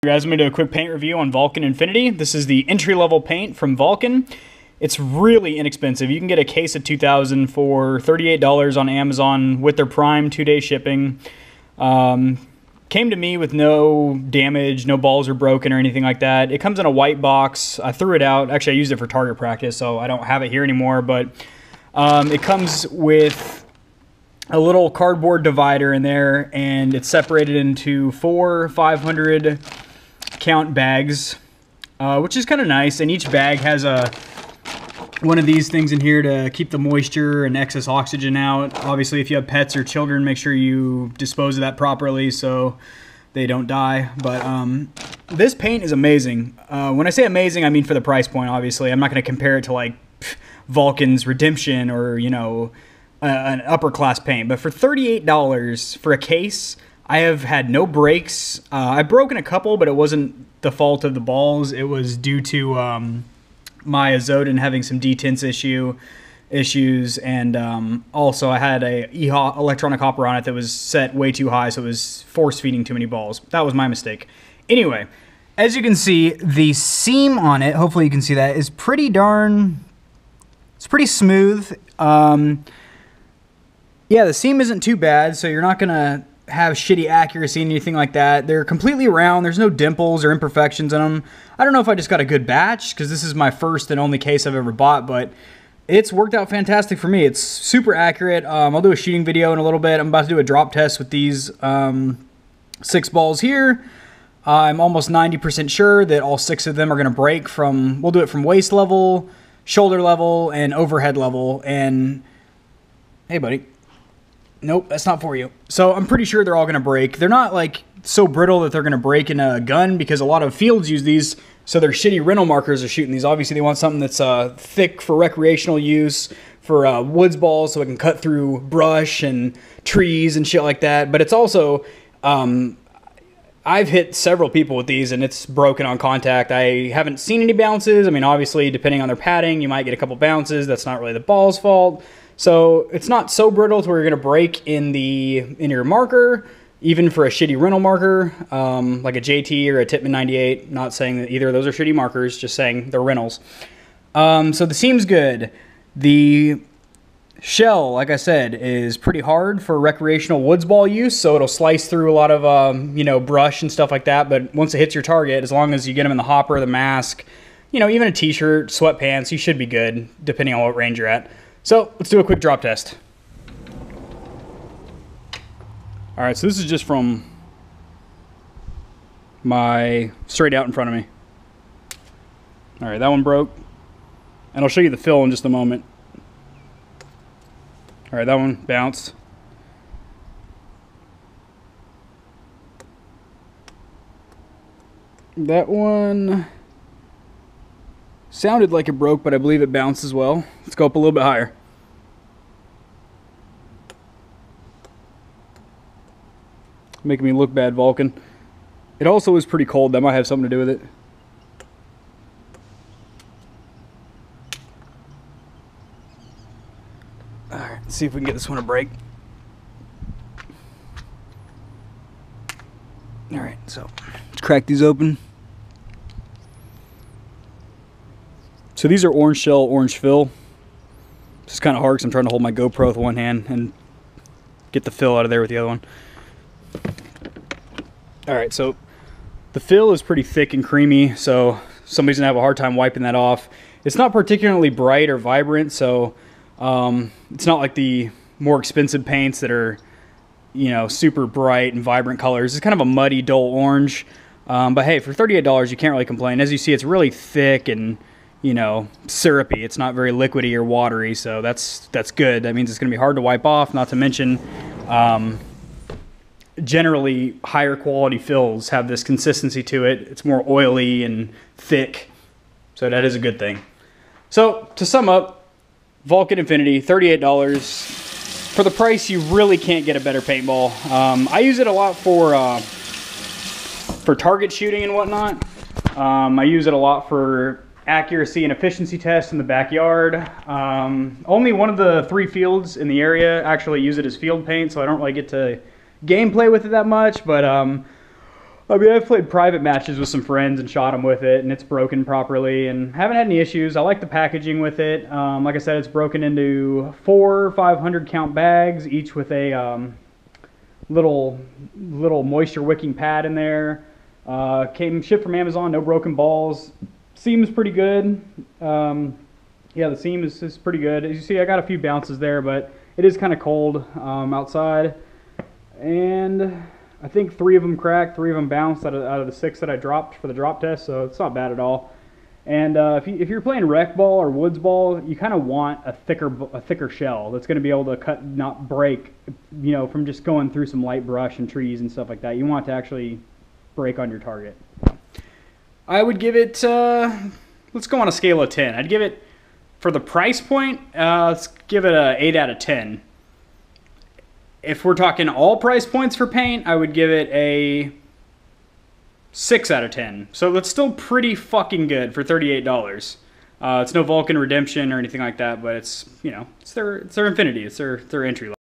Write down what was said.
Guys, I'm going to do a quick paint review on Valken Infinity. This is the entry-level paint from Valken. It's really inexpensive. You can get a case of 2,000 for $38 on Amazon with their Prime 2-day shipping. Came to me with no damage, no balls are broken or anything like that. It comes in a white box. I threw it out. Actually, I used it for target practice, so I don't have it here anymore. But it comes with a little cardboard divider in there, and it's separated into 4 500 count bags, which is kind of nice. And each bag has one of these things in here to keep the moisture and excess oxygen out. Obviously, if you have pets or children, make sure you dispose of that properly so they don't die. But this paint is amazing. When I say amazing, I mean for the price point, obviously. I'm not going to compare it to like Valken's Redemption or, you know, an upper class paint. But for $38 for a case, I have had no breaks. I've broken a couple, but it wasn't the fault of the balls. It was due to my Azotin having some detints issues, and also I had a electronic hopper on it that was set way too high, so it was force feeding too many balls. That was my mistake. Anyway, as you can see, the seam on it, hopefully you can see that, is pretty it's pretty smooth. Yeah, the seam isn't too bad, so you're not gonna have shitty accuracy and anything like that. They're completely round. There's no dimples or imperfections in them. I don't know if I just got a good batch, because this is my first and only case I've ever bought, but it's worked out fantastic for me. It's super accurate. I'll do a shooting video in a little bit. I'm about to do a drop test with these 6 balls here. I'm almost 90% sure that all 6 of them are going to break from, we'll do it from waist level, shoulder level, and overhead level. And hey buddy, nope, that's not for you. So I'm pretty sure they're all going to break. They're not like so brittle that they're going to break in a gun, because a lot of fields use these, so their shitty rental markers are shooting these. Obviously they want something that's thick for recreational use, for woods balls, so it can cut through brush and trees and shit like that. But it's also, I've hit several people with these and it's broken on contact. I haven't seen any bounces. I mean, obviously depending on their padding, you might get a couple bounces. That's not really the ball's fault. So it's not so brittle to where you're going to break in your marker, even for a shitty rental marker, like a JT or a Tippmann 98. Not saying that either of those are shitty markers, just saying they're rentals. So the seam's good. The shell, like I said, is pretty hard for recreational woods ball use, so it'll slice through a lot of, you know, brush and stuff like that. But once it hits your target, as long as you get them in the hopper, the mask, you know, even a t-shirt, sweatpants, you should be good, depending on what range you're at. So let's do a quick drop test. All right, so this is just from my straight out in front of me. All right, that one broke. And I'll show you the fill in just a moment. All right, that one bounced. That one sounded like it broke, but I believe it bounced as well. Let's go up a little bit higher. Making me look bad, Valken. It also is pretty cold. That might have something to do with it. All right, let's see if we can get this one to break. All right, so let's crack these open. So these are orange shell, orange fill. This is kind of hard because I'm trying to hold my GoPro with one hand and get the fill out of there with the other one. All right, so the fill is pretty thick and creamy, so somebody's gonna have a hard time wiping that off. It's not particularly bright or vibrant, so it's not like the more expensive paints that are, you know, super bright and vibrant colors. It's kind of a muddy, dull orange. But hey, for $38, you can't really complain. As you see, it's really thick and, you know, syrupy. It's not very liquidy or watery, so that's good. That means it's gonna be hard to wipe off, not to mention, generally higher quality fills have this consistency to it. It's more oily and thick, so that is a good thing. So to sum up, Valken Infinity, $38. For the price, you really can't get a better paintball. I use it a lot for target shooting and whatnot. I use it a lot for accuracy and efficiency tests in the backyard. Only one of the 3 fields in the area actually use it as field paint, so I don't really get to gameplay with it that much, but I mean, I've played private matches with some friends and shot them with it, and it's broken properly, and haven't had any issues. I like the packaging with it. Like I said, it's broken into 4 500 count bags, each with a little moisture wicking pad in there. Came shipped from Amazon, no broken balls. Seam is pretty good. Yeah, the seam is pretty good. As you see, I got a few bounces there, but it is kind of cold outside. And I think 3 of them cracked, 3 of them bounced out of the 6 that I dropped for the drop test, so it's not bad at all. And if you're playing rec ball or woods ball, you kind of want a thicker shell that's going to be able to cut, not break, you know, from just going through some light brush and trees and stuff like that. You want it to actually break on your target. I would give it, let's go on a scale of 10. I'd give it, for the price point, let's give it a 8 out of 10. If we're talking all price points for paint, I would give it a 6 out of 10. So that's still pretty fucking good for $38. It's no Valken Redemption or anything like that, but it's, you know, it's their Infinity. It's their entry level.